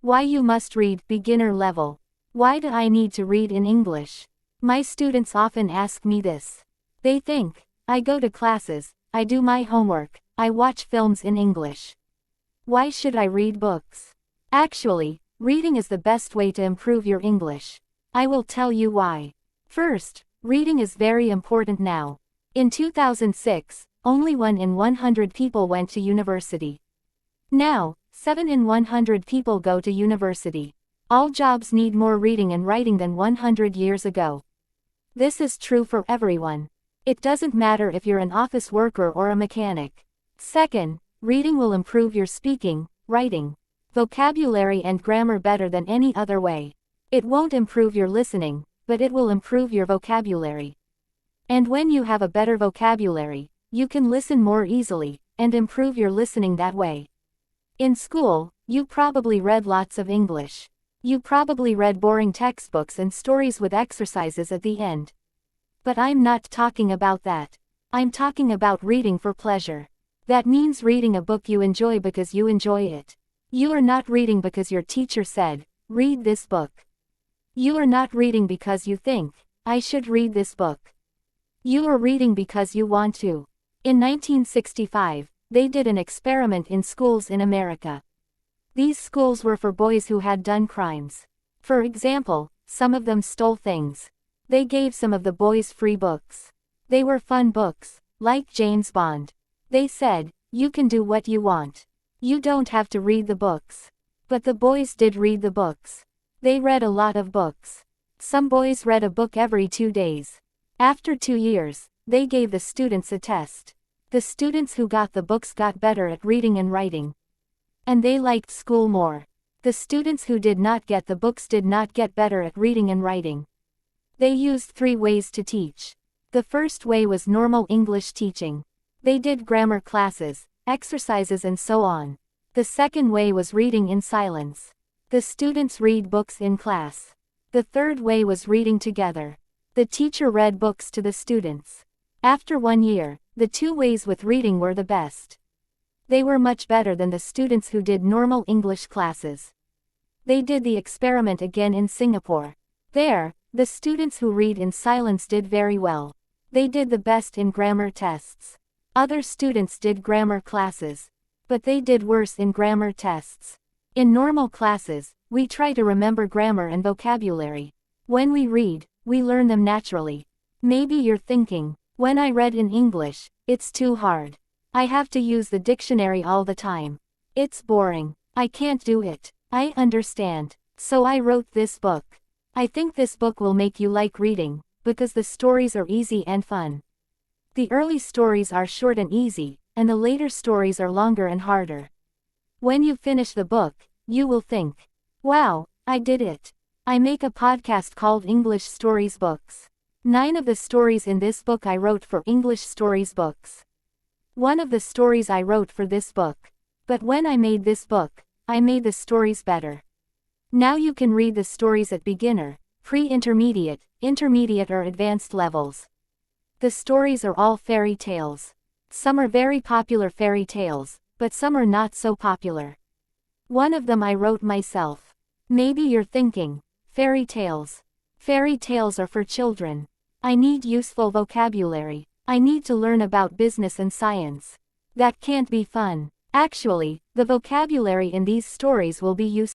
Why you must read, beginner level. Why do I need to read in English? My students often ask me this. They think, I go to classes, I do my homework, I watch films in English. Why should I read books? Actually, reading is the best way to improve your English. I will tell you why. First, reading is very important now. In 2006, only 1 in 100 people went to university. Now, 7 in 100 people go to university. All jobs need more reading and writing than 100 years ago. This is true for everyone. It doesn't matter if you're an office worker or a mechanic. Second, reading will improve your speaking, writing, vocabulary and grammar better than any other way. It won't improve your listening, but it will improve your vocabulary. And when you have a better vocabulary, you can listen more easily, and improve your listening that way. In school, you probably read lots of English. You probably read boring textbooks and stories with exercises at the end. But I'm not talking about that. I'm talking about reading for pleasure. That means reading a book you enjoy because you enjoy it. You are not reading because your teacher said, read this book. You are not reading because you think, I should read this book. You are reading because you want to. In 1965, they did an experiment in schools in America. These schools were for boys who had done crimes. For example, some of them stole things. They gave some of the boys free books. They were fun books, like James Bond. They said, you can do what you want. You don't have to read the books. But the boys did read the books. They read a lot of books. Some boys read a book every 2 days. After 2 years, they gave the students a test. The students who got the books got better at reading and writing. And they liked school more. The students who did not get the books did not get better at reading and writing. They used 3 ways to teach. The first way was normal English teaching. They did grammar classes, exercises and so on. The second way was reading in silence. The students read books in class. The third way was reading together. The teacher read books to the students. After 1 year, the 2 ways with reading were the best. They were much better than the students who did normal English classes. They did the experiment again in Singapore. There, the students who read in silence did very well. They did the best in grammar tests. Other students did grammar classes. But they did worse in grammar tests. In normal classes, we try to remember grammar and vocabulary. When we read, we learn them naturally. Maybe you're thinking, when I read in English, it's too hard. I have to use the dictionary all the time. It's boring. I can't do it. I understand. So I wrote this book. I think this book will make you like reading, because the stories are easy and fun. The early stories are short and easy, and the later stories are longer and harder. When you finish the book, you will think, wow, I did it. I make a podcast called English Stories Books. 9 of the stories in this book I wrote for English Stories Books. One of the stories I wrote for this book. But when I made this book, I made the stories better. Now you can read the stories at beginner, pre-intermediate, intermediate or advanced levels. The stories are all fairy tales. Some are very popular fairy tales, but some are not so popular. One of them I wrote myself. Maybe you're thinking, fairy tales. Fairy tales are for children. I need useful vocabulary. I need to learn about business and science. That can't be fun. Actually, the vocabulary in these stories will be useful.